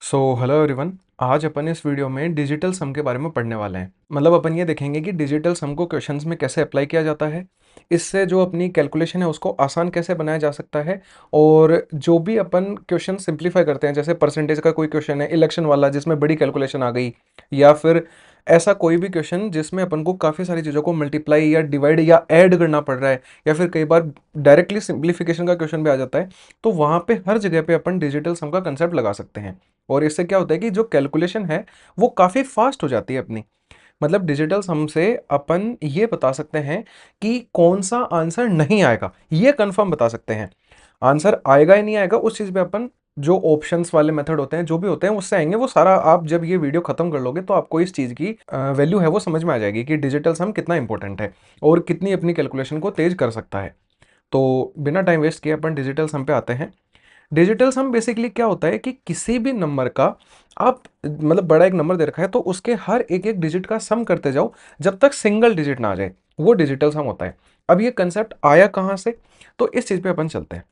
Hello everyone. आज अपन इस video में डिजिटल सम के बारे में पढ़ने वाले हैं। मतलब अपन ये देखेंगे कि डिजिटल सम को क्वेश्चंस में कैसे अप्लाई किया जाता है, इससे जो अपनी कैलकुलेशन है उसको आसान कैसे बनाया जा सकता है, और जो भी अपन क्वेश्चन सिंप्लीफाई करते हैं, जैसे परसेंटेज का कोई क्वेश्चन है इलेक्शन वाला जिसमें बड़ी कैलकुलेशन आ गई, या फिर ऐसा कोई भी क्वेश्चन जिसमें अपन को काफ़ी सारी चीज़ों को मल्टीप्लाई या डिवाइड या ऐड करना पड़ रहा है, या फिर कई बार डायरेक्टली सिंप्लीफिकेशन का क्वेश्चन भी आ जाता है, तो वहाँ पे हर जगह पे अपन डिजिटल सम का कंसेप्ट लगा सकते हैं। और इससे क्या होता है कि जो कैलकुलेशन है वो काफ़ी फास्ट हो जाती है अपनी। मतलब डिजिटल सम से अपन ये बता सकते हैं कि कौन सा आंसर नहीं आएगा, ये कंफर्म बता सकते हैं। आंसर आएगा या नहीं आएगा उस चीज़ पे अपन जो ऑप्शंस वाले मेथड होते हैं, जो भी होते हैं, उससे आएंगे। वो सारा आप जब ये वीडियो खत्म कर लोगे तो आपको इस चीज़ की वैल्यू है वो समझ में आ जाएगी कि डिजिटल सम कितना इंपॉर्टेंट है और कितनी अपनी कैलकुलेशन को तेज कर सकता है। तो बिना टाइम वेस्ट किए अपन डिजिटल सम पे आते हैं। डिजिटल सम बेसिकली क्या होता है कि किसी भी नंबर का आप मतलब बड़ा एक नंबर दे रखा है तो उसके हर एक एक डिजिट का सम करते जाओ जब तक सिंगल डिजिट ना आ जाए, वो डिजिटल सम होता है। अब ये कंसेप्ट आया कहाँ से, तो इस चीज़ पे अपन चलते हैं।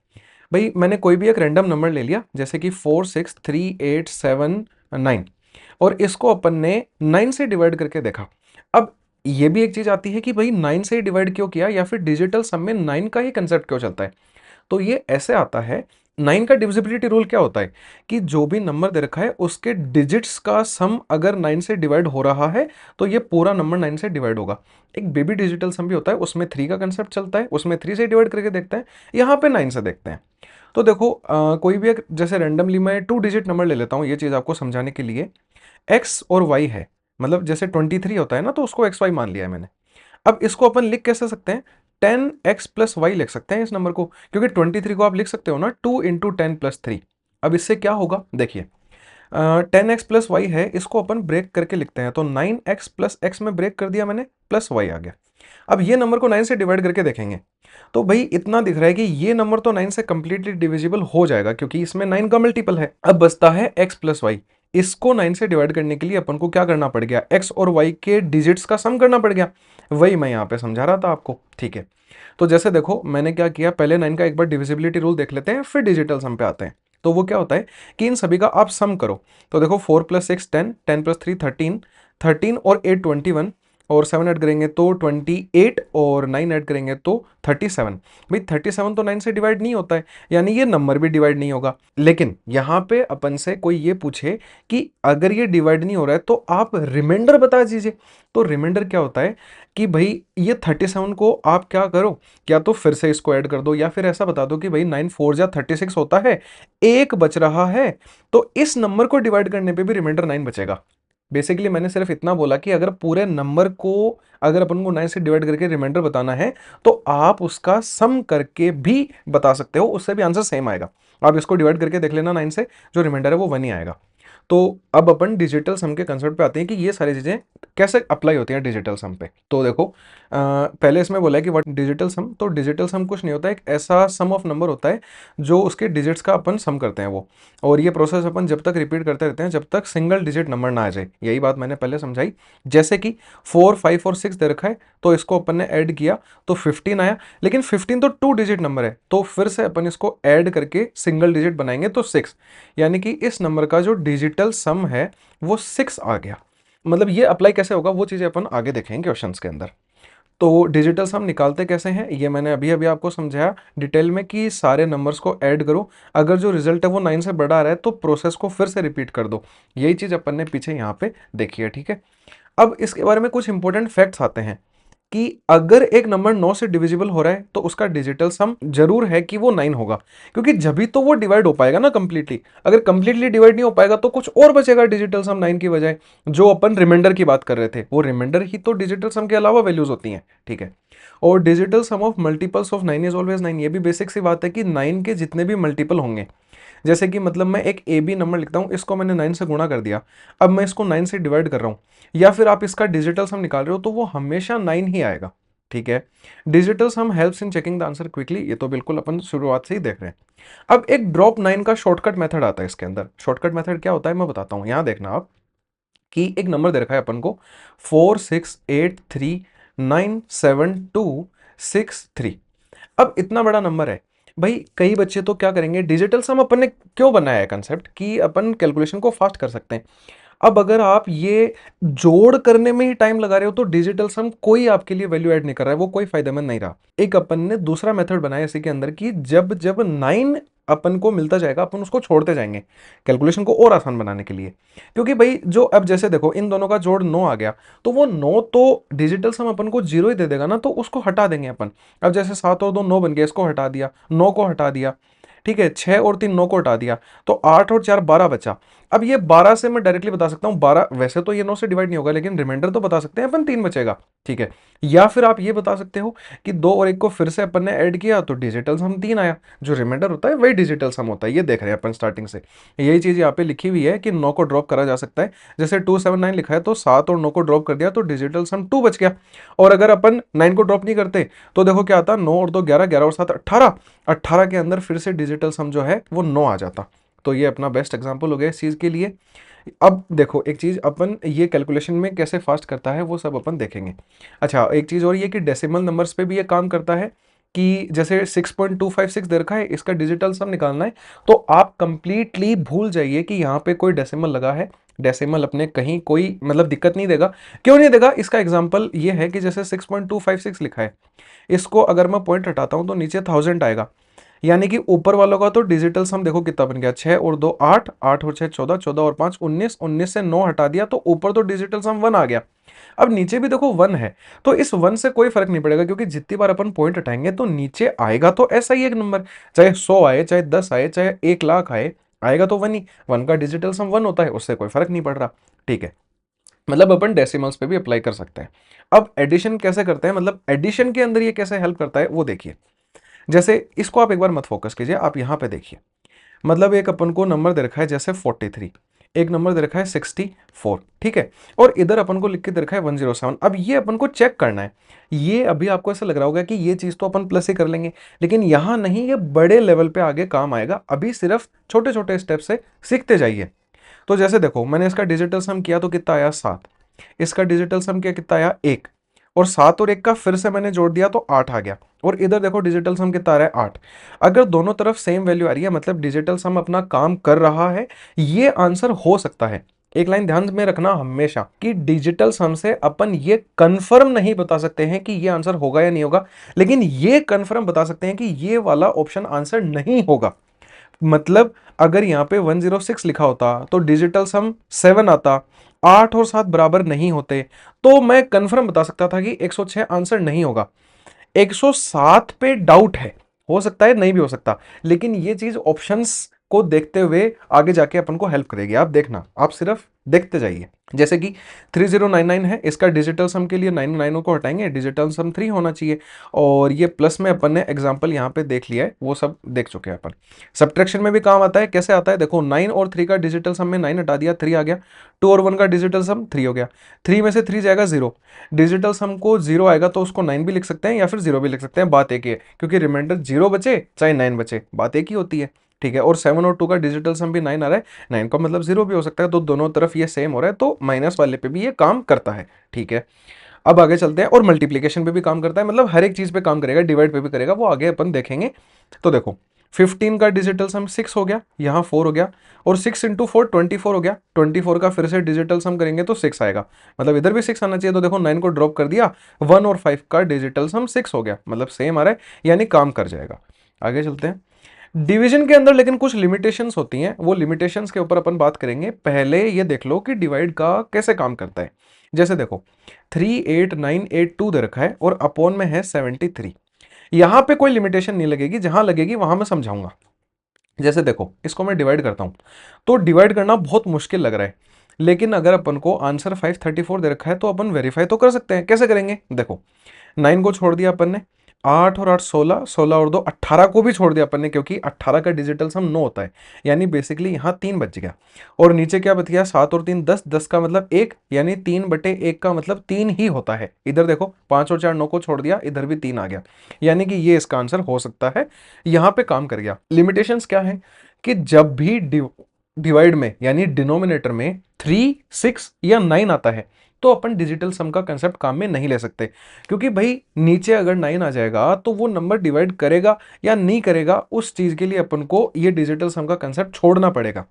भाई मैंने कोई भी एक रैंडम नंबर ले लिया, जैसे कि 4 6 3 8 7 9, और इसको अपन ने 9 से डिवाइड करके देखा। अब ये भी एक चीज़ आती है कि भाई 9 से डिवाइड क्यों किया, या फिर डिजिटल सम में 9 का ही कंसेप्ट क्यों चलता है। तो ये ऐसे आता है। 9 का डिविजिबिलिटी रूल क्या होता है कि जो भी नंबर दे रखा है उसके डिजिट्स का सम अगर 9 से डिवाइड हो रहा है तो ये पूरा नंबर 9 से डिवाइड होगा। एक बेबी डिजिटल सम भी होता है, उसमें 3 का कंसेप्ट चलता है, उसमें 3 से डिवाइड करके देखते हैं। यहाँ पे 9 से देखते हैं। तो देखो कोई भी एक जैसे रैंडमली मैं 2 डिजिट नंबर ले लेता हूँ, ये चीज़ आपको समझाने के लिए। एक्स और वाई है, मतलब जैसे 23 होता है ना, तो उसको एक्स वाई मान लिया है मैंने। अब इसको अपन लिख कैसे सकते हैं, 10x+y लिख सकते हैं इस नंबर को, क्योंकि 23 को आप लिख सकते हो ना 2 × 10 + 3। अब इससे क्या होगा देखिए, 10x+y है, इसको अपन ब्रेक करके लिखते हैं, तो 9x+x में ब्रेक कर दिया मैंने, प्लस y आ गया। अब ये नंबर को 9 से डिवाइड करके देखेंगे तो भाई इतना दिख रहा है कि ये नंबर तो 9 से कंप्लीटली डिविजिबल हो जाएगा, क्योंकि इसमें 9 का मल्टीपल है। अब बचता है x+y। इसको 9 से डिवाइड करने के लिए अपन को क्या करना पड़ गया, x और y के डिजिट्स का सम करना पड़ गया। वही मैं यहाँ पे समझा रहा था आपको, ठीक है। तो जैसे देखो मैंने क्या किया, पहले 9 का एक बार डिविजिबिलिटी रूल देख लेते हैं, फिर डिजिटल सम पे आते हैं। तो वो क्या होता है कि इन सभी का आप सम करो। तो देखो 4 + 6 10, 10 + 3 13, 13 और 8 21, और 7 ऐड करेंगे तो 28, और 9 ऐड करेंगे तो 37। भाई 37 तो 9 से डिवाइड नहीं होता है, यानी ये नंबर भी डिवाइड नहीं होगा। लेकिन यहाँ पे अपन से कोई ये पूछे कि अगर ये डिवाइड नहीं हो रहा है तो आप रिमाइंडर बता दीजिए। तो रिमाइंडर क्या होता है कि भाई ये 37 को आप क्या करो, या तो फिर से इसको ऐड कर दो, या फिर ऐसा बता दो कि भाई 9 4 जा 36 होता है, एक बच रहा है, तो इस नंबर को डिवाइड करने पे भी रिमाइंडर 9 बचेगा। बेसिकली मैंने सिर्फ इतना बोला कि अगर पूरे नंबर को, अगर अपन को 9 से डिवाइड करके रिमाइंडर बताना है तो आप उसका सम करके भी बता सकते हो, उससे भी आंसर सेम आएगा। आप इसको डिवाइड करके देख लेना 9 से, जो रिमाइंडर है वो 1 ही आएगा। तो अब अपन डिजिटल सम के कंसेप्ट पे आते हैं कि ये सारी चीज़ें कैसे अप्लाई होती हैं डिजिटल सम पे। तो देखो पहले इसमें बोला है कि व्हाट डिजिटल सम। तो डिजिटल सम कुछ नहीं होता है, एक ऐसा सम ऑफ नंबर होता है जो उसके डिजिट्स का अपन सम करते हैं वो। और ये प्रोसेस अपन जब तक रिपीट करते रहते हैं जब तक सिंगल डिजिट नंबर ना आ जाए, यही बात मैंने पहले समझाई। जैसे कि 4 5 और 6 दे रखा है, तो इसको अपन ने ऐड किया तो 15 आया, लेकिन 15 तो 2 डिजिट नंबर है, तो फिर से अपन इसको ऐड करके सिंगल डिजिट बनाएंगे तो 6, यानी कि इस नंबर का जो डिजिटल सम है वो 6 आ गया। मतलब ये अप्लाई कैसे होगा वो चीज़ें अपन आगे देखेंगे क्वेश्चंस के अंदर। तो डिजिटल सम निकालते कैसे हैं ये मैंने अभी अभी आपको समझाया डिटेल में, कि सारे नंबर्स को ऐड करो, अगर जो रिजल्ट है वो 9 से बड़ा आ रहा है तो प्रोसेस को फिर से रिपीट कर दो। यही चीज़ अपन ने पीछे यहाँ पे देखी है, ठीक है। अब इसके बारे में कुछ इंपॉर्टेंट फैक्ट्स आते हैं कि अगर एक नंबर 9 से डिविजिबल हो रहा है तो उसका डिजिटल सम जरूर है कि वो 9 होगा, क्योंकि जभी तो वो डिवाइड हो पाएगा ना कंप्लीटली। अगर कंप्लीटली डिवाइड नहीं हो पाएगा तो कुछ और बचेगा डिजिटल सम 9 की बजाय। जो अपन रिमाइंडर की बात कर रहे थे, वो रिमाइंडर ही तो डिजिटल सम के अलावा वैल्यूज होती हैं, ठीक है। और digital sum of multiples of 9 is always 9, ये भी बेसिक सी बात है कि 9 के जितने भी मल्टीपल होंगे, जैसे कि मतलब मैं एक ए बी नंबर लिखता हूँ, इसको मैंने 9 से गुणा कर दिया, अब मैं इसको 9 से डिवाइड कर रहा हूँ, या फिर आप इसका डिजिटल सम निकाल रहे हो, तो वो हमेशा 9 ही आएगा, ठीक है। Digital sum helps in checking the answer quickly, ये तो बिल्कुल अपन शुरुआत से ही देख रहे हैं। अब एक ड्रॉप 9 का शॉर्टकट मेथड आता है इसके अंदर। शॉर्टकट मेथड क्या होता है मैं बताता हूँ, यहाँ देखना आप कि एक नंबर दे रखा है अपन को 4 6 8 3 9 7 2 6 3। अब इतना बड़ा नंबर है, भाई कई बच्चे तो क्या करेंगे, डिजिटल सम अपन ने क्यों बनाया है कंसेप्ट कि अपन कैलकुलेशन को फास्ट कर सकते हैं। अब अगर आप ये जोड़ करने में ही टाइम लगा रहे हो तो डिजिटल सम कोई आपके लिए वैल्यू ऐड नहीं कर रहा है, वो कोई फायदेमंद नहीं रहा। एक अपन ने दूसरा मेथड बनाया इसी के अंदर कि जब जब 9 अपन को मिलता जाएगा अपन उसको छोड़ते जाएंगे कैलकुलेशन को और आसान बनाने के लिए। क्योंकि भाई जो अब जैसे देखो इन दोनों का जोड़ 9 आ गया, तो वो 9 तो डिजिटल सम अपन को 0 ही दे देगा ना, तो उसको हटा देंगे अपन। अब जैसे 7 और 2 9 बन गया, इसको हटा दिया, 9 को हटा दिया, ठीक है, 6 और 3 9 को हटा दिया, तो 8 और 4 12 बचा। अब ये 12 से मैं डायरेक्टली बता सकता हूं 12, वैसे तो ये 9 से डिवाइड नहीं होगा लेकिन रिमाइंडर तो बता सकते हैं अपन, 3 बचेगा, ठीक है। या फिर आप ये बता सकते हो कि 2 और 1 को फिर से अपन ने ऐड किया तो डिजिटल सम 3 आया, जो रिमाइंडर होता है वही डिजिटल सम होता है। ये देख रहे हैं अपन स्टार्टिंग से, यही चीज यहाँ पे लिखी हुई है कि 9 को ड्रॉप करा जा सकता है। जैसे 279 लिखा है तो 7 और 9 को ड्रॉप कर दिया तो डिजिटल सम 2 बच गया। और अगर अपन 9 को ड्रॉप नहीं करते तो देखो क्या आता, 9 और 2 11, 11 और 7 18, 18 के अंदर फिर से डिजिटल सम जो है वो 9 आ जाता। तो ये अपना बेस्ट एग्जांपल हो गया इस चीज के लिए। अब देखो एक चीज अपन ये कैलकुलेशन में कैसे फास्ट करता है वो सब अपन देखेंगे। अच्छा एक चीज और ये कि डेसिमल नंबर्स पे भी ये काम करता है कि जैसे 6.256 दे रखा है, इसका डिजिटल सम निकालना है, तो आप कंप्लीटली भूल जाइए कि यहाँ पे कोई डेसिमल लगा है। डेसिमल अपने कहीं कोई मतलब दिक्कत नहीं देगा। क्यों नहीं देगा, इसका एग्जांपल ये है कि जैसे 6.256 लिखा है, इसको अगर मैं पॉइंट हटाता हूं तो नीचे 1000 आएगा, यानी कि ऊपर वालों का तो डिजिटल सम देखो कितना बन गया, 6 और 2 8, 8 और 6 14, 14 और 5 19, 19 से 9 हटा दिया तो ऊपर तो डिजिटल सम 1 आ गया। अब नीचे भी देखो 1 है, तो इस 1 से कोई फर्क नहीं पड़ेगा क्योंकि जितनी बार अपन पॉइंट हटाएंगे तो नीचे आएगा तो ऐसा ही एक नंबर, चाहे 100 आए, चाहे 10 आए, चाहे 1 लाख आए, आएगा तो 1 ही। 1 का डिजिटल सम 1 होता है, उससे कोई फर्क नहीं पड़ रहा, ठीक है। मतलब अपन डेसिमल्स पे भी अप्लाई कर सकते हैं। अब एडिशन कैसे करते हैं, मतलब एडिशन के अंदर ये कैसे हेल्प करता है वो देखिए। जैसे इसको आप एक बार मत फोकस कीजिए, आप यहां पे देखिए। मतलब एक अपन को नंबर दे रखा है जैसे 43, एक नंबर दे रखा है 64, ठीक है, और इधर अपन को लिख के दे रखा है 107। अब ये अपन को चेक करना है। ये अभी आपको ऐसा लग रहा होगा कि ये चीज तो अपन प्लस ही कर लेंगे, लेकिन यहां नहीं, ये बड़े लेवल पे आगे काम आएगा। अभी सिर्फ छोटे छोटे स्टेप से सीखते जाइए। तो जैसे देखो मैंने इसका डिजिटल सम किया तो कितना आया 7, इसका डिजिटल सम किया कितना आया 1, और 7 और 1 का फिर से मैंने जोड़ दिया तो 8 आ गया। और इधर देखो डिजिटल सम कितना आ रहा है 8। अगर दोनों तरफ सेम वैल्यू आ रही है मतलब डिजिटल सम अपना काम कर रहा है, ये आंसर हो सकता है। एक लाइन ध्यान में रखना हमेशा कि डिजिटल सम से अपन ये कंफर्म नहीं बता सकते हैं कि ये आंसर होगा या नहीं होगा, लेकिन ये कंफर्म बता सकते हैं कि ये वाला ऑप्शन आंसर नहीं होगा। मतलब अगर यहाँ पे 106 लिखा होता तो डिजिटल सम 7 आता, 8 और 7 बराबर नहीं होते, तो मैं कंफर्म बता सकता था कि 106 आंसर नहीं होगा। 107 पे डाउट है, हो सकता है नहीं भी हो सकता, लेकिन ये चीज ऑप्शंस को देखते हुए आगे जाके अपन को हेल्प करेगी। आप देखना, आप सिर्फ देखते जाइए। जैसे कि 3099 है, इसका डिजिटल सम के लिए 99 को हटाएंगे, डिजिटल सम 3 होना चाहिए। और ये प्लस में अपन ने एग्जांपल यहाँ पे देख लिया है, वो सब देख चुके हैं अपन। सब्ट्रैक्शन में भी काम आता है, कैसे आता है देखो, 9 और 3 का डिजिटल सम में 9 हटा दिया 3 आ गया, 2 और 1 का डिजिटल सम 3 हो गया, 3 में से 3 जाएगा 0, डिजिटल सम को 0 आएगा तो उसको 9 भी लिख सकते हैं या फिर 0 भी लिख सकते हैं, बात एक ही है, क्योंकि रिमाइंडर 0 बचे चाहे 9 बचे बात एक ही होती है, ठीक है। और 7 और 2 का डिजिटल सम भी 9 आ रहा है, 9 का मतलब 0 भी हो सकता है, तो दोनों तरफ ये सेम हो रहा है तो माइनस वाले पे भी ये काम करता है, ठीक है। अब आगे चलते हैं, और मल्टीप्लीकेशन पे भी काम करता है, मतलब हर एक चीज पे काम करेगा, डिवाइड पे भी करेगा, वो आगे अपन देखेंगे। तो देखो 15 का डिजिटल सम 6 हो गया, यहाँ 4 हो गया, और 6 इंटू 4 24 हो गया, 24 का फिर से डिजिटल सम करेंगे तो 6 आएगा, मतलब इधर भी 6 आना चाहिए। तो देखो 9 को ड्रॉप कर दिया, 1 और 5 का डिजिटल सम 6 हो गया, मतलब सेम आ रहा है, यानी काम कर जाएगा। आगे चलते हैं। डिवीजन के अंदर लेकिन कुछ लिमिटेशंस होती हैं, वो लिमिटेशंस के ऊपर अपन बात करेंगे। पहले ये देख लो कि डिवाइड का कैसे काम करता है। जैसे देखो 38982 दे रखा है और अपॉन में है 73, यहां पे कोई लिमिटेशन नहीं लगेगी, जहां लगेगी वहां मैं समझाऊंगा। जैसे देखो इसको मैं डिवाइड करता हूं, तो डिवाइड करना बहुत मुश्किल लग रहा है, लेकिन अगर अपन को आंसर 534 दे रखा है तो अपन वेरीफाई तो कर सकते हैं। कैसे करेंगे देखो, 9 को छोड़ दिया अपन ने, 8 और 8 16, 16 और 2 18 को भी छोड़ दिया अपन ने, क्योंकि 18 का डिजिटल सम 9 होता है, यानी बेसिकली यहाँ 3 बच गया। और नीचे क्या बच गया, 7 और 3 10, 10 का मतलब 1, यानी 3/1 का मतलब 3 ही होता है। इधर देखो 5 और 4 9 को छोड़ दिया, इधर भी 3 आ गया, यानी कि ये इसका आंसर हो सकता है। यहाँ पे काम कर गया। लिमिटेशंस क्या है कि जब भी डिवाइड में यानी डिनोमिनेटर में 3, 6 या 9 आता है तो अपन डिजिटल सम का कंसेप्ट काम में नहीं ले सकते, क्योंकि भाई नीचे अगर 9 आ जाएगा तो वो नंबर डिवाइड करेगा या नहीं करेगा, उस चीज के लिए अपन को ये डिजिटल सम का कंसेप्ट छोड़ना पड़ेगा।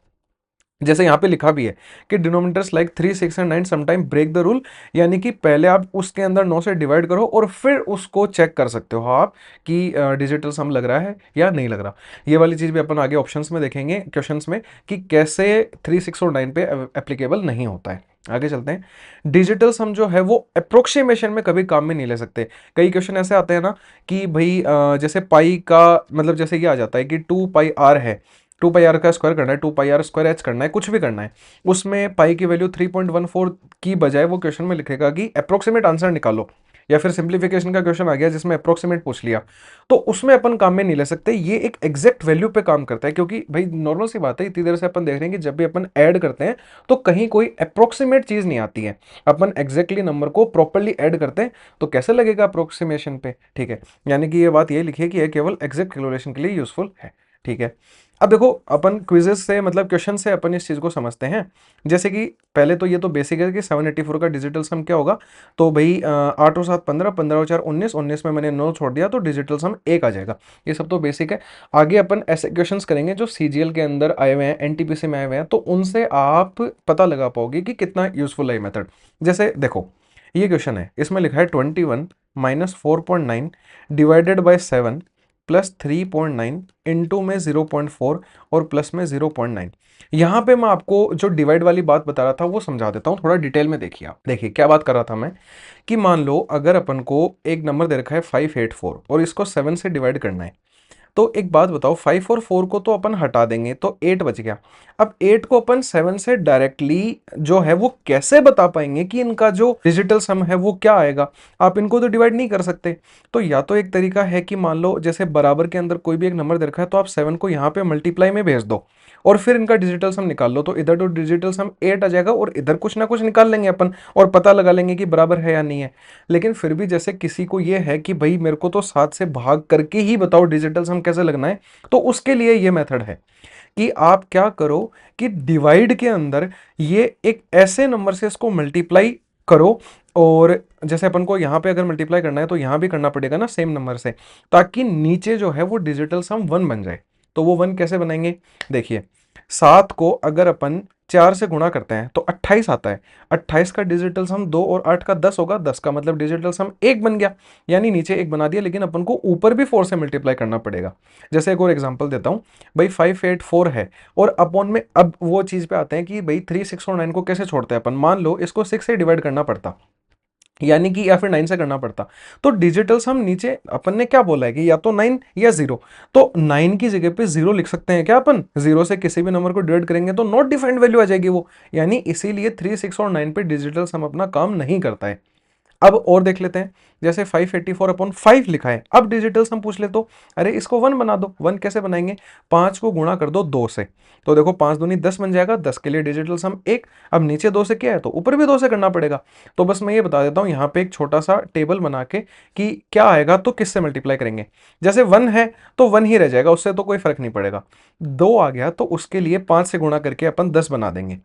जैसे यहाँ पे लिखा भी है कि denominators like 3, 6 and 9 sometime break the rule, यानी कि पहले आप उसके अंदर 9 से डिवाइड करो और फिर उसको चेक कर सकते हो आप कि डिजिटल सम लग रहा है या नहीं लग रहा। ये वाली चीज़ भी अपन आगे ऑप्शंस में देखेंगे, क्वेश्चंस में, कि कैसे 3, 6 और 9 पे एप्लीकेबल नहीं होता है। आगे चलते हैं। डिजिटल सम जो है वो अप्रोक्सीमेशन में कभी काम में नहीं ले सकते। कई क्वेश्चन ऐसे आते हैं ना कि भाई जैसे पाई का मतलब जैसे ये आ जाता है कि 2 पाई आर है, 2 पाई आर का स्क्वायर करना है, 2 पाई आर स्क्वायर एच करना है, कुछ भी करना है, उसमें पाई की वैल्यू 3.14 की बजाय वो क्वेश्चन में लिखेगा कि अप्रोक्सीमेट आंसर निकालो, या फिर सिंप्लीफिकेशन का क्वेश्चन आ गया जिसमें अप्रोक्सीमेट पूछ लिया, तो उसमें अपन काम में नहीं ले सकते। ये एक एग्जैक्ट वैल्यू पे काम करता है, क्योंकि भाई नॉर्मल सी बात है, इतनी देर से अपन देख रहे हैं कि जब भी अपन ऐड करते हैं तो कहीं कोई अप्रोक्सीमेट चीज नहीं आती है, अपन एग्जैक्टली नंबर को प्रॉपरली ऐड करते हैं, तो कैसे लगेगा अप्रोक्सीमेशन पे। ठीक है, यानी कि ये बात ये लिखी है कि ये केवल एग्जैक्ट कैलकुलेशन के लिए यूजफुल है। ठीक है, अब देखो अपन क्विजेस से मतलब क्वेश्चन से अपन इस चीज को समझते हैं। जैसे कि पहले तो ये तो बेसिक है कि 784 का डिजिटल सम क्या होगा, तो भाई 8 और 7 15, 15 और 4 19, 19 में मैंने 9 छोड़ दिया तो डिजिटल सम 1 आ जाएगा। ये सब तो बेसिक है। आगे अपन ऐसे क्वेश्चंस करेंगे जो सीजीएल के अंदर आए हुए हैं, एनटीपीसी में आए हुए हैं, तो उनसे आप पता लगा पाओगे कि कितना यूजफुल है मेथड। जैसे देखो ये क्वेश्चन है, इसमें लिखा है 21 minus 4.9 divided by 7 plus 3.9 into में 0.4 और प्लस में 0.9। यहां पे मैं आपको जो डिवाइड वाली बात बता रहा था वो समझा देता हूं, थोड़ा डिटेल में देखिए। आप देखिए क्या बात कर रहा था मैं, कि मान लो अगर अपन को एक नंबर दे रखा है 584 और इसको 7 से डिवाइड करना है, तो एक बात बताओ, 5 और 4 को तो अपन हटा देंगे तो 8 बच गया। अब 8 को अपन 7 से डायरेक्टली जो है वो कैसे बता पाएंगे कि इनका जो डिजिटल सम है वो क्या आएगा। आप इनको तो डिवाइड नहीं कर सकते। तो या तो एक तरीका है कि मान लो जैसे बराबर के अंदर कोई भी एक नंबर दे रखा है, तो आप 7 को यहाँ पे मल्टीप्लाई में भेज दो और फिर इनका डिजिटल सम निकाल लो, तो इधर तो डिजिटल सम 8 आ जाएगा और इधर कुछ ना कुछ निकाल लेंगे अपन और पता लगा लेंगे कि बराबर है या नहीं है। लेकिन फिर भी जैसे किसी को ये है कि भाई मेरे को तो 7 से भाग करके ही बताओ डिजिटल सम कैसे लगना है, तो उसके लिए ये मेथड है कि आप क्या करो कि डिवाइड के अंदर ये एक ऐसे नंबर से इसको मल्टीप्लाई करो, और जैसे अपन को यहाँ पे अगर मल्टीप्लाई करना है तो यहाँ भी करना पड़ेगा ना सेम नंबर से, ताकि नीचे जो है वो डिजिटल सम 1 बन जाए। तो वो 1 कैसे बनाएंगे, देखिए 7 को अगर अपन 4 से गुणा करते हैं तो 28 आता है। 28 का डिजिटल सम 2 और 8 का 10 होगा, 10 का मतलब डिजिटल सम 1 बन गया, यानी नीचे 1 बना दिया, लेकिन अपन को ऊपर भी 4 से मल्टीप्लाई करना पड़ेगा। जैसे एक और एग्जांपल देता हूं, भाई 584 है और अपॉन में अब वो चीज पे आते हैं कि भाई 3, 6 और 9 को कैसे छोड़ते हैं अपन। मान लो इसको 6 से डिवाइड करना पड़ता, यानी कि या फिर 9 से करना पड़ता, तो डिजिटल सम नीचे अपन ने क्या बोला है कि या तो 9 या 0, तो 9 की जगह पे 0 लिख सकते हैं क्या अपन। 0 से किसी भी नंबर को डिवाइड करेंगे तो नॉट डिफाइंड वैल्यू आ जाएगी वो, यानी इसीलिए 3, 6 और 9 पे डिजिटल सम अपना काम नहीं करता है। अब और देख लेते हैं, जैसे 584 अपॉन 5 लिखा है, अब डिजिटल सम पूछ ले तो अरे इसको 1 बना दो। 1 कैसे बनाएंगे, 5 को गुणा कर दो 2 से, तो देखो 5 दूनी 10 बन जाएगा, 10 के लिए डिजिटल सम 1। अब नीचे 2 से क्या है तो ऊपर भी 2 से करना पड़ेगा। तो बस मैं ये बता देता हूँ यहाँ पे एक छोटा सा टेबल बना के कि क्या आएगा तो किससे मल्टीप्लाई करेंगे। जैसे 1 है तो 1 ही रह जाएगा, उससे तो कोई फर्क नहीं पड़ेगा। 2 आ गया तो उसके लिए 5 से गुणा करके अपन 10 बना देंगे।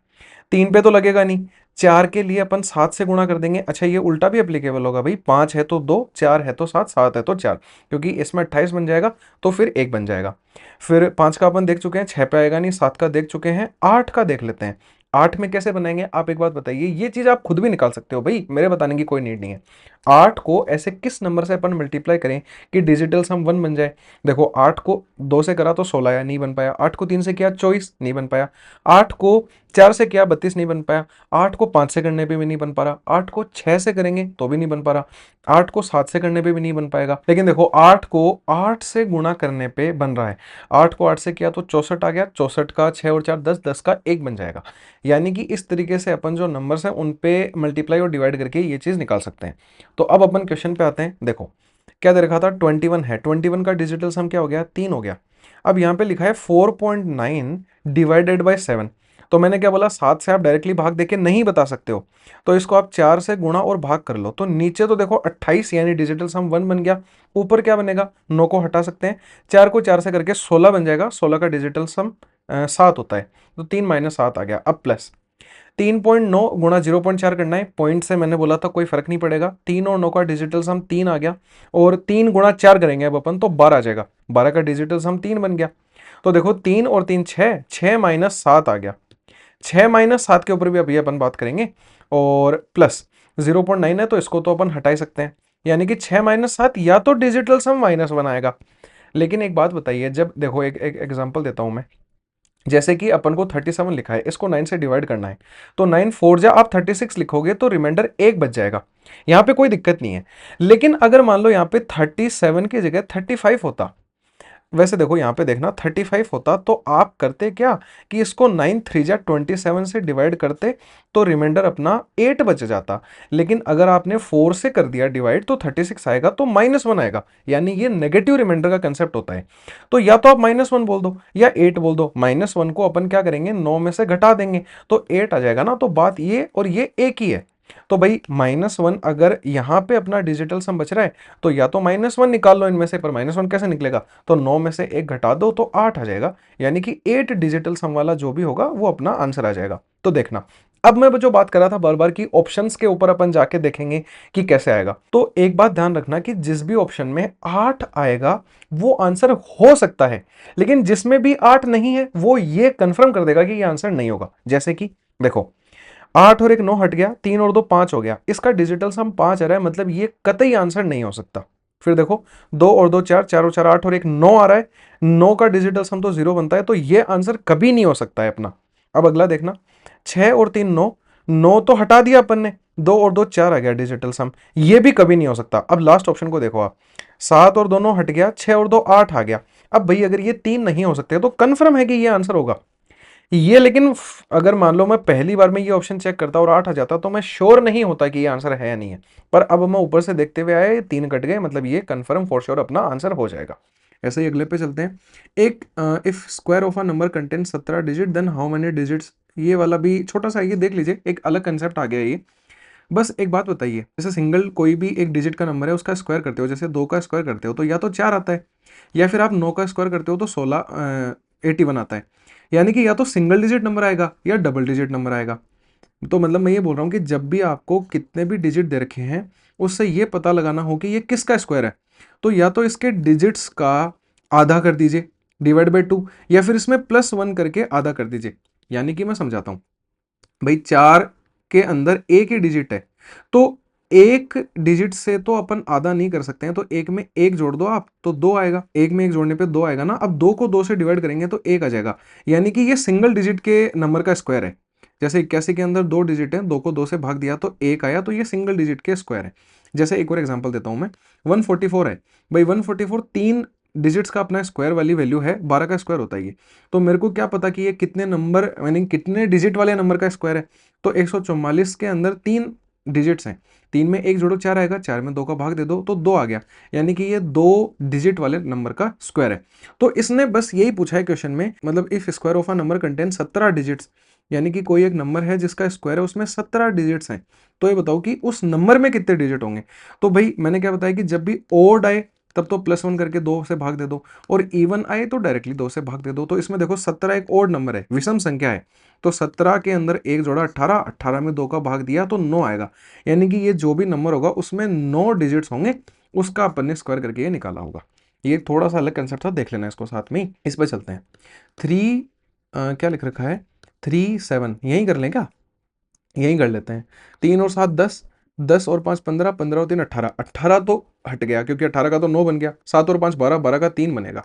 3 पे तो लगेगा नहीं, 4 के लिए अपन 7 से गुणा कर देंगे। अच्छा ये उल्टा भी एप्लीकेबल होगा भाई, 5 है तो 2, 4 है तो 7, 7 है तो 4, क्योंकि इसमें 28 बन जाएगा तो फिर 1 बन जाएगा। फिर 5 का अपन देख चुके हैं, 6 पे आएगा नहीं, 7 का देख चुके हैं, 8 का देख लेते हैं। 8 में कैसे बनाएंगे आप एक बात बताइए, ये चीज आप खुद भी निकाल सकते हो भाई, मेरे बताने की कोई नीड नहीं है। 8 को ऐसे किस नंबर से अपन मल्टीप्लाई करें कि डिजिटल सम 1 बन जाए। देखो 8 को 2 से करा तो 16 आया, नहीं बन पाया। 8 को 3 से किया 24, नहीं बन पाया। 8 को 4 से किया 32, नहीं बन पाया। 8 को 5 से करने पे भी नहीं बन पा रहा। 8 को 6 से करेंगे तो भी नहीं बन पा रहा। 8 को 7 से करने पे भी नहीं बन पाएगा। लेकिन देखो 8 को 8 से गुणा करने पे बन रहा है। 8 को 8 से किया तो 64 आ गया, 64 का 6 और 4 10, 10 का 1 बन जाएगा। यानी कि इस तरीके से अपन जो नंबर्स हैं उन पे मल्टीप्लाई और डिवाइड करके ये चीज निकाल सकते हैं। तो अब अपन क्वेश्चन पे आते हैं। देखो क्या दे रखा था, 21 है, 21 का डिजिटल सम क्या हो गया, 3 हो गया। अब यहाँ पे लिखा है 4.9 डिवाइडेड बाई 7, तो मैंने क्या बोला, 7 से आप डायरेक्टली भाग देके नहीं बता सकते हो, तो इसको आप 4 से गुणा और भाग कर लो। तो नीचे तो देखो 28 यानी डिजिटल सम 1 बन गया, ऊपर क्या बनेगा, 9 को हटा सकते हैं, 4 को 4 से करके 16 बन जाएगा, 16 का डिजिटल सम 7 होता है, तो 3 माइनस 7 आ गया। अब प्लस 3.9 गुणा 0.4 करना है, पॉइंट से मैंने बोला था कोई फर्क नहीं पड़ेगा। 3 और 9 का डिजिटल सम 3 आ गया, और 3 गुणा 4 करेंगे अब अपन तो 12 आ जाएगा। 12 का डिजिटल सम 3 बन गया। तो देखो 3 और 3 6, 6 माइनस 7 आ गया। 6 माइनस 7 के ऊपर भी अभी अपन बात करेंगे, और प्लस 0.9 है तो इसको तो अपन हटा ही सकते हैं, यानी कि 6 माइनस 7 या तो डिजिटल सम -1 आएगा। लेकिन एक बात बताइए, जब देखो एक एग्जांपल देता हूं मैं, जैसे कि अपन को 37 लिखा है, इसको 9 से डिवाइड करना है, तो 9 4 जा आप 36 लिखोगे तो रिमाइंडर 1 बच जाएगा, यहां पे कोई दिक्कत नहीं है। लेकिन अगर मान लो यहां पे 37 की जगह 35 होता, वैसे देखो यहां पे देखना 35 होता, तो आप करते क्या कि इसको 9 3 जा 27 से डिवाइड करते, तो रिमाइंडर अपना 8 बच जाता। लेकिन अगर आपने 4 से कर दिया डिवाइड, तो 36 आएगा तो -1 आएगा, यानी ये नेगेटिव रिमाइंडर का कंसेप्ट होता है। तो या तो आप -1 बोल दो या 8 बोल दो, -1 को अपन क्या करेंगे 9 में से घटा देंगे तो 8 आ जाएगा ना। तो बात ये और ये एक ही है। तो भाई -1 अगर यहां पे अपना डिजिटल सम बच रहा है, तो या तो -1 निकाल लो इनमें से, पर -1 कैसे निकलेगा, तो 9 में से 1 घटा दो तो 8 आ जाएगा, यानी कि 8 डिजिटल सम वाला जो भी होगा वो अपना आंसर आ जाएगा। तो देखना, अब मैं जो बात कर रहा था बार बार की ऑप्शंस के ऊपर अपन जाके देखेंगे कि कैसे आएगा। तो एक बात ध्यान रखना कि जिस भी ऑप्शन में 8 आएगा वो आंसर हो सकता है, लेकिन जिसमें भी 8 नहीं है वो ये कंफर्म कर देगा कि ये आंसर नहीं होगा। जैसे कि देखो 8 और 1 9 हट गया, 3 और 2 5 हो गया, इसका डिजिटल सम 5 आ रहा है, मतलब ये कतई आंसर नहीं हो सकता। फिर देखो 2 और 2 4, 4 और 4 8 और 1 9 आ रहा है, 9 का डिजिटल सम तो 0 बनता है, तो ये आंसर कभी नहीं हो सकता है अपना। अब अगला देखना, 6 और 3 9, 9 तो हटा दिया अपन ने, 2 और 2 4 आ गया डिजिटल सम, ये भी कभी नहीं हो सकता। अब लास्ट ऑप्शन को देखो आप, 7 और 2 9 हट गया, 6 और 2 8 आ गया। अब भाई अगर ये 3 नहीं हो सकते तो कंफर्म है कि ये आंसर होगा ये। लेकिन अगर मान लो मैं पहली बार में ये ऑप्शन चेक करता और 8 आ जाता, तो मैं श्योर नहीं होता कि ये आंसर है या नहीं है। पर अब मैं ऊपर से देखते हुए आया, ये 3 कट गए, मतलब ये कंफर्म फॉर श्योर अपना आंसर हो जाएगा। ऐसे ही अगले पे चलते हैं। एक if square of a number contain 17 digit then how many digits, ये वाला भी छोटा सा ये देख लीजिए, एक अलग कंसेप्ट आ गया ये। बस एक बात बताइए, जैसे सिंगल कोई भी एक डिजिट का नंबर है उसका स्क्वायर करते हो, जैसे 2 का स्क्वायर करते हो तो या तो 4 आता है, या फिर आप 9 का स्क्वायर करते हो तो 81 आता है। यानी कि या तो सिंगल डिजिट नंबर आएगा या डबल डिजिट नंबर आएगा। तो मतलब मैं ये बोल रहा हूँ कि जब भी आपको कितने भी डिजिट दे रखे हैं उससे ये पता लगाना हो कि ये किसका स्क्वायर है, तो या तो इसके डिजिट्स का आधा कर दीजिए /2, या फिर इसमें +1 करके आधा कर दीजिए। यानी कि मैं समझाता हूँ, भाई 4 के अंदर एक ही डिजिट है, तो एक डिजिट से तो अपन आधा नहीं कर सकते हैं, तो एक में एक जोड़ दो आप तो 2 आएगा, एक में एक जोड़ने पे 2 आएगा ना। अब 2 को 2 से डिवाइड करेंगे तो 1 आ जाएगा, यानी कि ये सिंगल डिजिट के नंबर का स्क्वायर है। जैसे 81 के अंदर 2 डिजिट है, 2 को 2 से भाग दिया तो 1 आया, तो ये सिंगल डिजिट के स्क्वायर है। जैसे एक और एग्जांपल देता हूं मैं, 144 है, भाई 144 तीन डिजिट्स का अपना स्क्वायर वाली वैल्यू है, 12 का स्क्वायर होता है ये। तो मेरे को क्या पता कि ये कितने नंबर यानी कितने डिजिट वाले नंबर का स्क्वायर है, तो 144 के अंदर 3 डिजिट्स हैं, 3 में 1 जोड़ो 4 आएगा, 4 में 2 का भाग दे दो तो 2 आ गया, यानी कि ये 2 डिजिट वाले नंबर का स्क्वायर है। तो इसने बस यही पूछा है क्वेश्चन में, मतलब if square of a number contain 17 digits, यानी कि कोई एक नंबर है जिसका स्क्वायर है उसमें 17 डिजिट्स हैं, तो ये बताओ कि उस नंबर में कितने डिजिट होंगे। तो भाई मैंने क्या बताया कि जब भी ओड आए तब तो +1 करके 2 से भाग दे दो, और इवन आए तो डायरेक्टली 2 से भाग दे दो। तो इसमें देखो 17 एक ओड नंबर है, विषम संख्या है, तो 17 के अंदर एक जोड़ा 18, 18 में 2 का भाग दिया तो 9 आएगा, यानी कि ये जो भी नंबर होगा उसमें 9 डिजिट्स होंगे, उसका अपन ने स्क्वायर करके ये निकाला होगा। ये थोड़ा सा अलग कंसेप्ट था, देख लेना इसको साथ में। इस पर चलते हैं। 3 क्या लिख रखा है, 3 7 यहीं कर लें क्या, यहीं कर लेते हैं। 3 और 7 10, 10 और 5 15, 15 और 3 18, 18 तो हट गया क्योंकि 18 का तो 9 बन गया, 7 और 5 12, 12 का 3 बनेगा,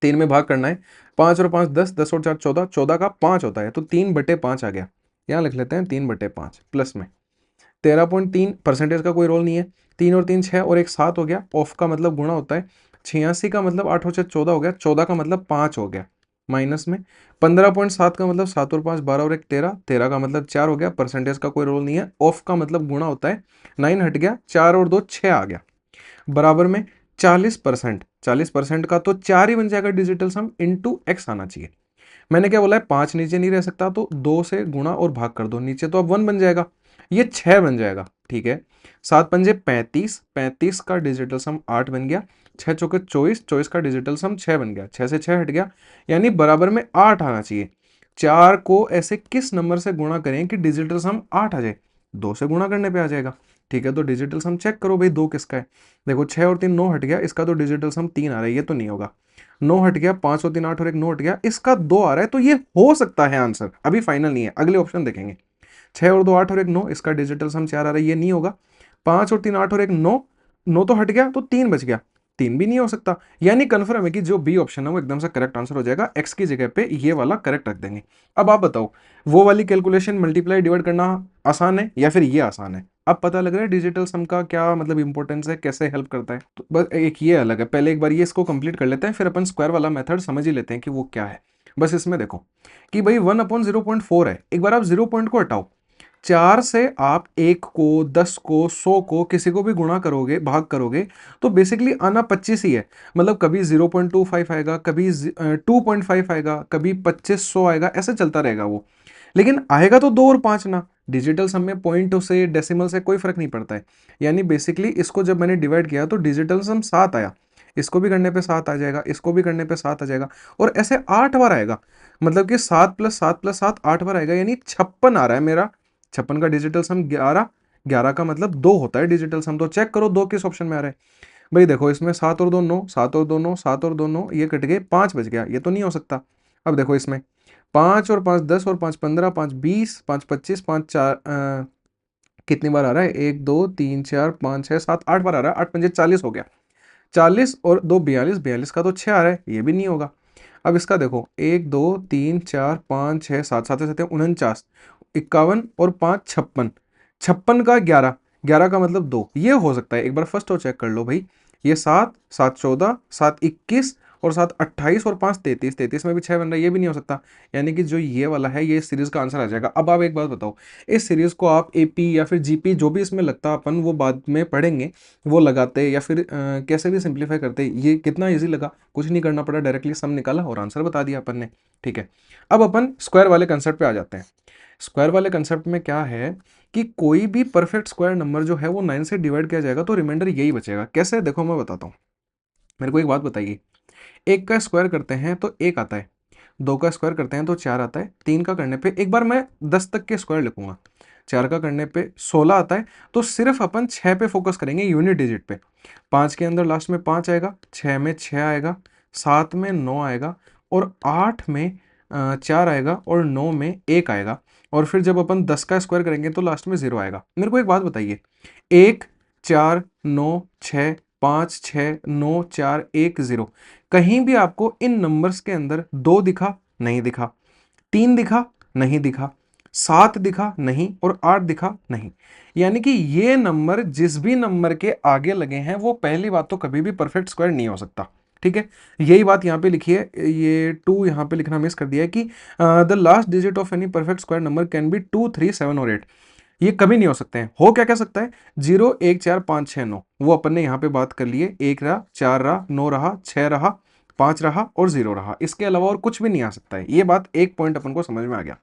3 में भाग करना है, 5 और 5 10, 10 और 4 14, 14 का 5 होता है, तो 3/5 आ गया। यहाँ लिख लेते हैं 3/5 प्लस में 13.3, परसेंटेज का कोई रोल नहीं है, 3 और 3 6 और 1 7 हो गया, ऑफ का मतलब गुणा होता है, 86 का मतलब 8 और 6 14 हो गया, 14 का मतलब 5 हो गया, माइनस में 15.7 का मतलब 7 और 5 12 और 1 13, 13 का मतलब 4 हो गया, परसेंटेज का कोई रोल नहीं है, ऑफ का मतलब गुणा होता है, 9 हट गया, 4 और 2 6 आ गया, बराबर में 40%, 40% का तो 4 ही बन जाएगा डिजिटल सम, इंटू एक्स आना चाहिए। मैंने क्या बोला है, 5 नीचे नहीं रह सकता, तो 2 से गुणा और भाग कर दो, नीचे तो अब 1 बन जाएगा, ये 6 बन जाएगा, ठीक है। 7 पंजे 35, 35 का डिजिटल सम 8 बन गया, 6 चौके 24, 24 का डिजिटल सम 6 बन गया, 6 से 6 हट गया, यानी बराबर में 8 आना चाहिए। 4 को ऐसे किस नंबर से गुणा करें कि डिजिटल सम 8 आ जाए? 2 से गुणा करने पे आ जाएगा। ठीक है, तो डिजिटल सम चेक करो भाई, 2 किसका है? देखो 6 और 3 9 हट गया, इसका तो डिजिटल सम 3 आ रहा है, ये तो नहीं होगा। 9 हट गया, 5 और 3 8 और 1 9 हट गया, इसका 2 आ रहा है, तो ये हो सकता है आंसर। अभी फाइनल नहीं है, अगले ऑप्शन देखेंगे। 6 और 2 8 और 1 9, इसका डिजिटल सम 4 आ रहा है, ये नहीं होगा। 5 और 3 8 और 1 9, 9 तो हट गया, तो 3 बच गया, 3 भी नहीं हो सकता। यानी कंफर्म है कि जो बी ऑप्शन है वो एकदम से करेक्ट आंसर हो जाएगा, एक्स की जगह पे ये वाला करेक्ट रख देंगे। अब आप बताओ, वो वाली कैलकुलेशन मल्टीप्लाई डिवाइड करना आसान है या फिर ये आसान है? अब पता लग रहा है डिजिटल सम का क्या मतलब इंपॉर्टेंस है, कैसे हेल्प करता है। तो बस एक ये अलग है, पहले एक बार ये इसको कंप्लीट कर लेते हैं, फिर अपन स्क्वायर वाला मेथड समझ ही लेते हैं कि वो क्या है। बस इसमें देखो कि भाई 1/0.4 है, एक बार आप 0 पॉइंट को हटाओ। 4 से आप 1 को, 10 को, 100 को, किसी को भी गुणा करोगे, भाग करोगे, तो बेसिकली आना 25 ही है। मतलब कभी 0.25 आएगा, कभी 2.5 आएगा, कभी 2500 आएगा, ऐसे चलता रहेगा वो। लेकिन आएगा तो 2 और 5 ना। डिजिटल सम में पॉइंट से, डेसिमल से कोई फर्क नहीं पड़ता है। यानी बेसिकली इसको जब मैंने डिवाइड किया तो डिजिटल सम 7 आया, इसको भी करने पे 7 आ जाएगा, इसको भी करने पे 7 आ जाएगा, और ऐसे 8 बार आएगा। मतलब कि 7 + 7 + 7 8 बार आएगा, यानी 56 आ रहा है मेरा। 56 का डिजिटल सम 11, 11 का मतलब 2 होता है डिजिटल सम। तो चेक करो 2 किस ऑप्शन में आ रहा है। भाई देखो इसमें 7 और 2 9, 7 और 2 9, 7 और 2 9, ये कट गए, 5 बच गया, ये तो नहीं हो सकता। अब देखो इसमें 5 और 5 10 और 5 15, 5 20, 5 25, 5 4 कितनी बार आ रहा है? 1 2 3 4 5 6 7 8 बार आ रहा है, 8 पंजे 40 हो गया। 40 और 2 42, 42 का तो 6 आ रहा है, ये भी नहीं होगा। अब इसका देखो 1 2 3 4 5 6 7, 7 7 49, 51 और 5 56, 56 का 11, 11 का मतलब 2, ये हो सकता है। एक बार फर्स्ट और चेक कर लो भाई, ये 7 7 14, 7 21 और 7 28 और 5 33, 33 में भी 6 बन रहा है, ये भी नहीं हो सकता। यानी कि जो ये वाला है, ये सीरीज का आंसर आ जाएगा। अब आप एक बात बताओ, इस सीरीज को आप एपी या फिर जीपी जो भी इसमें लगता है, अपन वो बाद में पढ़ेंगे, वो लगाते या फिर कैसे भी सिंप्लीफाई करते, ये कितना इजी लगा, कुछ नहीं करना पड़ा, डायरेक्टली सम निकाला और आंसर बता दिया अपन ने। ठीक है, अब अपन स्क्वायर वाले कंसेप्ट पे आ जाते हैं। स्क्वायर वाले कंसेप्ट में क्या है कि कोई भी परफेक्ट स्क्वायर नंबर जो है वो 9 से डिवाइड किया जाएगा तो रिमाइंडर यही बचेगा। कैसे? देखो मैं बताता हूँ। मेरे को एक बात बताइए, 1 का स्क्वायर करते हैं तो 1 आता है, 2 का स्क्वायर करते हैं तो 4 आता है, 3 का करने पे एक बार मैं 10 तक के स्क्वायर लिखूंगा, 4 का करने पे 16 आता है। तो सिर्फ अपन 6 पे फोकस करेंगे, यूनिट डिजिट पे। 5 के अंदर लास्ट में 5 आएगा, 6 में 6 आएगा, 7 में 9 आएगा, और 8 में 4 आएगा, और 9 में 1 आएगा। और फिर जब अपन 10 का स्क्वायर करेंगे तो लास्ट में 0 आएगा। मेरे को एक बात बताइए, 1 4 9 6 5 6 9 4 1 0, कहीं भी आपको इन नंबर्स के अंदर 2 दिखा? नहीं दिखा। 3 दिखा? नहीं दिखा। 7 दिखा? नहीं। और 8 दिखा? नहीं। यानी कि ये नंबर जिस भी नंबर के आगे लगे हैं वो पहली बात तो कभी भी परफेक्ट स्क्वायर नहीं हो सकता। ठीक है, यही बात यहाँ पे लिखी है, ये 2 यहाँ पे लिखना मिस कर दिया है कि the last digit of any perfect square number can be 2 3 7 और 8। ये कभी नहीं हो सकते हैं। हो क्या क्या सकता है? 0 1 4 5 6 9, वो अपन ने यहाँ पे बात कर लिए, 1 रहा, 4 रहा, 9 रहा, 6 रहा, 5 रहा और 0 रहा। इसके अलावा और कुछ भी नहीं आ सकता है। ये बात एक पॉइंट अपन को समझ में आ गया।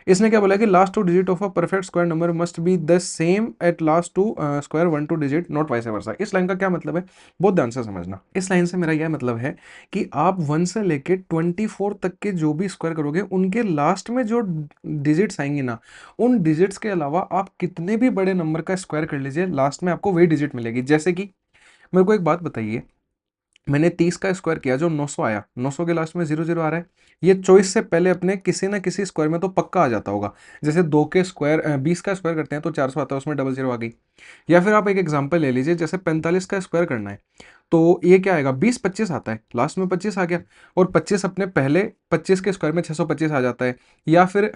इसने क्या बोला कि last 2 digit of a perfect square number must be the same at last 2 square 1 2 digit, not vice versa. इस लाइन का क्या मतलब है, बहुत ध्यान से समझना। इस लाइन से मेरा यह मतलब है कि आप 1 से लेके 24 तक के जो भी स्क्वायर करोगे, उनके लास्ट में जो डिजिट्स आएंगे ना, उन डिजिट्स के अलावा आप कितने भी बड़े नंबर का स्क्वायर कर लीजिए, लास्ट में आपको वही डिजिट मिलेगी। जैसे कि मेरे को एक बात बताइए, मैंने 30 का स्क्वायर किया, जो 900 आया, 900 के लास्ट में 0 0 आ रहा है। ये चॉइस से पहले अपने किसी ना किसी स्क्वायर में तो पक्का आ जाता होगा। जैसे 2 के स्क्वायर 20 का स्क्वायर करते हैं तो 400 आता है, उसमें डबल 0 आ गई। या फिर आप एक एग्जांपल ले लीजिए, जैसे 45 का स्क्वायर करना है, तो ये क्या आएगा, 20 25 आता है, लास्ट में 25 आ गया, और 25 अपने पहले 25 के स्क्वायर में 625 आ जाता है। या फिर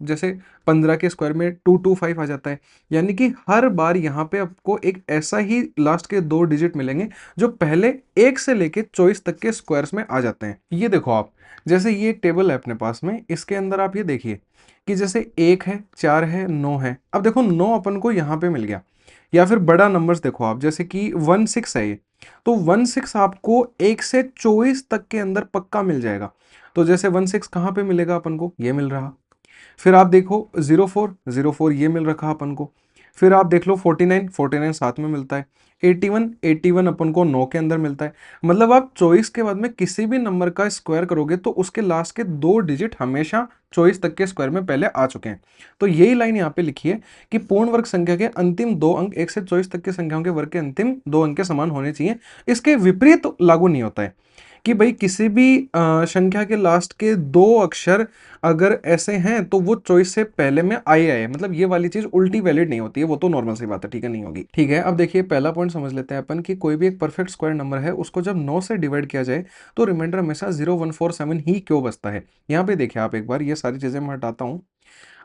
जैसे 15 के स्क्वायर में 225 आ जाता है। यानी कि हर बार यहाँ पे आपको एक ऐसा ही लास्ट के 2 डिजिट मिलेंगे जो पहले 1 से लेके 24 तक के स्क्वायर्स में आ जाते हैं। ये देखो आप, जैसे ये एक टेबल है अपने पास में, इसके अंदर आप ये देखिए कि जैसे 1 है, 4 है, 9 है। अब देखो 9 अपन को यहाँ पे मिल गया। या फिर बड़ा नंबर्स देखो आप, जैसे कि 16 है ये, तो 16 आपको 1 से 24 तक के अंदर पक्का मिल जाएगा। तो जैसे 16 कहाँ पे मिलेगा अपन को, ये मिल रहा। फिर आप देखो 04, 04 ये मिल रखा अपन को। फिर आप देख लो 49, 49 साथ में मिलता है। 81, 81 अपन को 9 के अंदर मिलता है। मतलब आप 24 के बाद में किसी भी नंबर का स्क्वायर करोगे तो उसके लास्ट के 2 डिजिट हमेशा 24 तक के स्क्वायर में पहले आ चुके हैं। तो यही लाइन यहाँ पे लिखी है कि पूर्ण वर्ग संख्या के अंतिम 2 अंक 1 से 24 तक की संख्याओं के वर्ग के अंतिम 2 अंक के समान होने चाहिए। इसके विपरीत लागू नहीं होता है कि भाई किसी भी संख्या के लास्ट के 2 अक्षर अगर ऐसे हैं तो वो चॉइस से पहले में आए आए, मतलब ये वाली चीज उल्टी वैलिड नहीं होती है, वो तो नॉर्मल सी बात है, ठीक है, नहीं होगी। ठीक है, अब देखिए पहला पॉइंट समझ लेते हैं अपन कि कोई भी एक परफेक्ट स्क्वायर नंबर है उसको जब 9 से डिवाइड किया जाए तो रिमाइंडर हमेशा 0147 ही क्यों बचता है। यहाँ पे देखिए आप एक बार, ये सारी चीजें मैं हटाता हूँ।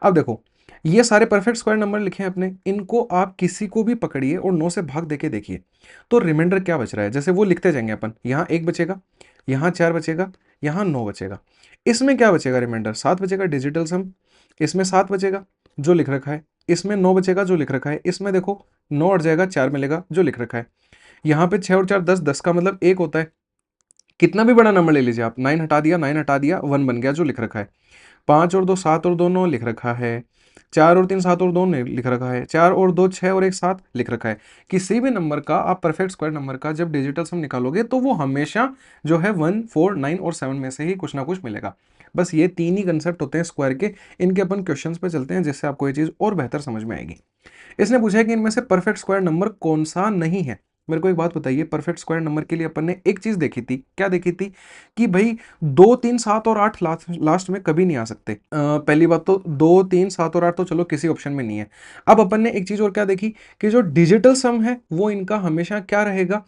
अब देखो ये सारे परफेक्ट स्क्वायर नंबर लिखे हैं अपने, इनको आप किसी को भी पकड़िए और 9 से भाग देके देखिए तो रिमाइंडर क्या बच रहा है। जैसे वो लिखते जाएंगे अपन, यहाँ 1 बचेगा, यहाँ 4 बचेगा, यहाँ 9 बचेगा। इसमें क्या बचेगा, रिमाइंडर 7 बचेगा डिजिटल सम। इसमें 7 बचेगा जो लिख रखा है, इसमें 9 बचेगा जो लिख रखा है, इसमें देखो 9 हट जाएगा 4 मिलेगा जो लिख रखा है। यहाँ पे 6 और 4 10, 10 का मतलब 1 होता है। कितना भी बड़ा नंबर ले लीजिए आप, 9 हटा दिया, 9 हटा दिया, 1 बन गया जो लिख रखा है। 5 और 2 7 और 2 9 लिख रखा है। 4 और 3 7 और 2 लिख रखा है। 4 और 2 6 और 1 7 लिख रखा है। किसी भी नंबर का आप परफेक्ट स्क्वायर नंबर का जब डिजिटल सम निकालोगे तो वो हमेशा जो है 1 4 9 और 7 में से ही कुछ ना कुछ मिलेगा। बस ये 3 ही कंसेप्ट होते हैं स्क्वायर के। इनके अपन क्वेश्चंस पे चलते हैं जिससे आपको ये चीज और बेहतर समझ में आएगी। इसने पूछा है कि इनमें से परफेक्ट स्क्वायर नंबर कौन सा नहीं है। मेरे को एक बात बताइए, परफेक्ट स्क्वायर नंबर के लिए अपन ने एक चीज देखी थी, क्या देखी थी, कि भाई 2 3 7 और 8 लास्ट में कभी नहीं आ सकते। पहली बात तो 2 3 7 और 8 तो चलो किसी ऑप्शन में नहीं है। अब अपन ने एक चीज और क्या देखी कि जो डिजिटल सम है वो इनका हमेशा क्या रहेगा,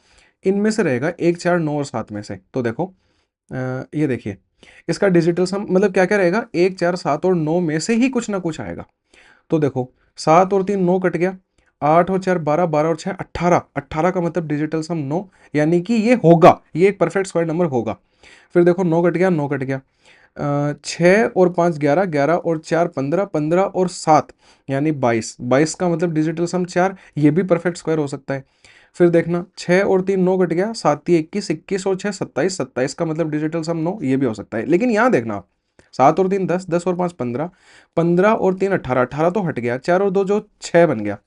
इनमें से रहेगा 1 4 9 और 7 में से। तो देखो ये देखिए इसका डिजिटल सम मतलब क्या क्या रहेगा, 1 4 7 और 9 में से ही कुछ ना कुछ आएगा। तो देखो 7 और 3 9 कट गया, 8 और 4 12, 12 और 6 18, 18 का मतलब डिजिटल सम 9, यानी कि ये होगा, ये एक परफेक्ट स्क्वायर नंबर होगा। फिर देखो 9 कट गया, 9 कट गया, 6 और 5 11, 11 और 4 15, 15 और 7 यानी 22, 22 का मतलब डिजिटल सम 4, ये भी परफेक्ट स्क्वायर हो सकता है। फिर देखना 6 और 3 9 कट गया, 7 3 21, 21 और 6 27, 27 का मतलब डिजिटल सम 9, ये भी हो सकता है। लेकिन यहाँ देखना आप, 7 और 3 10, 10 और 5 15, 15 और 3 18, 18 तो हट गया, 4 और 2 जो 6 बन गया।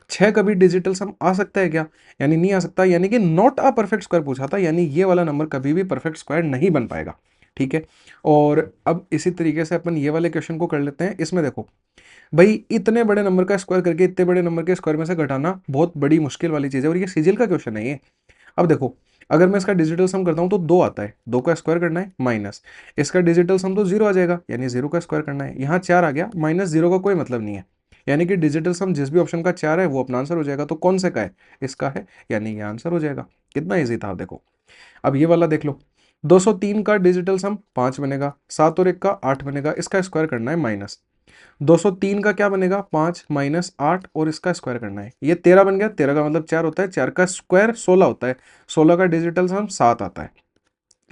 6 कभी डिजिटल सम आ सकता है क्या, यानी नहीं आ सकता, यानी कि नॉट अ परफेक्ट स्क्वायर पूछा था, यानी ये वाला नंबर कभी भी परफेक्ट स्क्वायर नहीं बन पाएगा। ठीक है, और अब इसी तरीके से अपन ये वाले क्वेश्चन को कर लेते हैं। इसमें देखो भाई इतने बड़े नंबर का स्क्वायर करके इतने बड़े नंबर के स्क्वायर में से घटाना बहुत बड़ी मुश्किल वाली चीज़ है, और ये सीजीएल का क्वेश्चन है ये। अब देखो अगर मैं इसका डिजिटल सम करता हूं तो 2 आता है, 2 का स्क्वायर करना है माइनस इसका डिजिटल सम तो 0 आ जाएगा, यानी 0 का स्क्वायर करना है। यहाँ 4 आ गया, माइनस 0 का कोई मतलब नहीं है, यानी कि डिजिटल सम जिस भी ऑप्शन का 4 है वो अपना आंसर हो जाएगा। तो कौन से का है, इसका है, यानी ये आंसर हो जाएगा। कितना ईजी था देखो। अब ये वाला देख लो, 203 का डिजिटल सम 5 बनेगा, 7 और 1 का 8 बनेगा, इसका स्क्वायर करना है माइनस। 203 का क्या बनेगा, 5 माइनस 8 और इसका स्क्वायर करना है, ये 13 बन गया। 13 का मतलब 4 होता है, 4 का स्क्वायर 16 होता है, 16 का डिजिटल सम 7 आता है।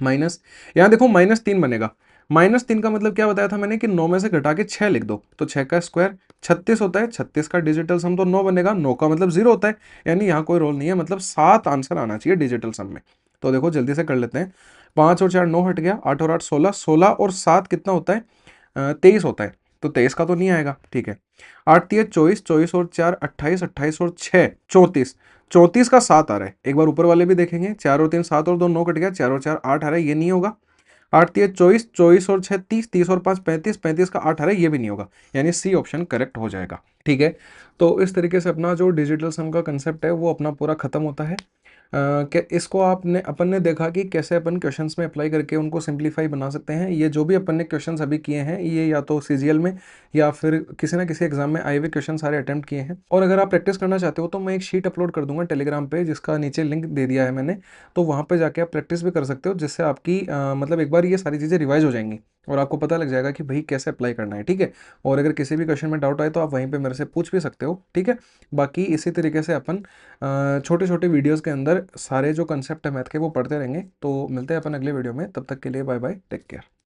माइनस, यहाँ देखो -3 बनेगा। -3 का मतलब क्या बताया था मैंने कि 9 में से घटा के 6 लिख दो, तो 6 का स्क्वायर 36 होता है, 36 का डिजिटल सम तो 9 बनेगा, 9 का मतलब 0 होता है, यानी यहाँ कोई रोल नहीं है, मतलब 7 आंसर आना चाहिए डिजिटल सम में। तो देखो जल्दी से कर लेते हैं, 5 और 4 9 हट गया, 8 और 8 16, 16 और 7 कितना होता है, 23 होता है, तो 23 का तो नहीं आएगा। ठीक है, 8 3 24, 24 और 4 28, 28 और 6 34, 34 का 7 आ रहा है। एक बार ऊपर वाले भी देखेंगे, 4 और 3 7 और 2 9 कट गया, 4 और 4 8 आ रहा है, ये नहीं होगा। 8 3 24, 24 और 6 30, 30 और 5 35, 35 का 8 आ रहा है, ये भी नहीं होगा, यानी सी ऑप्शन करेक्ट हो जाएगा। ठीक है, तो इस तरीके से अपना जो डिजिटल सम का कंसेप्ट है वो अपना पूरा खत्म होता है। कि इसको आपने अपन ने देखा कि कैसे अपन क्वेश्चंस में अप्लाई करके उनको सिंप्लीफाई बना सकते हैं। ये जो भी अपन ने क्वेश्चंस अभी किए हैं ये या तो सीजीएल में या फिर किसी ना किसी एग्जाम में आए हुए क्वेश्चन सारे अटेम्प्ट किए हैं। और अगर आप प्रैक्टिस करना चाहते हो तो मैं एक शीट अपलोड कर दूंगा टेलीग्राम पे, जिसका नीचे लिंक दे दिया है मैंने, तो वहाँ पे जाके आप प्रैक्टिस भी कर सकते हो, जिससे आपकी मतलब एक बार ये सारी चीज़ें रिवाइज हो जाएंगी और आपको पता लग जाएगा कि भाई कैसे अप्लाई करना है। ठीक है, और अगर किसी भी क्वेश्चन में डाउट आए तो आप वहीं पे मेरे से पूछ भी सकते हो। ठीक है, बाकी इसी तरीके से अपन छोटे छोटे वीडियोस के अंदर सारे जो कंसेप्ट है मैथ के वो पढ़ते रहेंगे। तो मिलते हैं अपन अगले वीडियो में, तब तक के लिए बाय बाय, टेक केयर।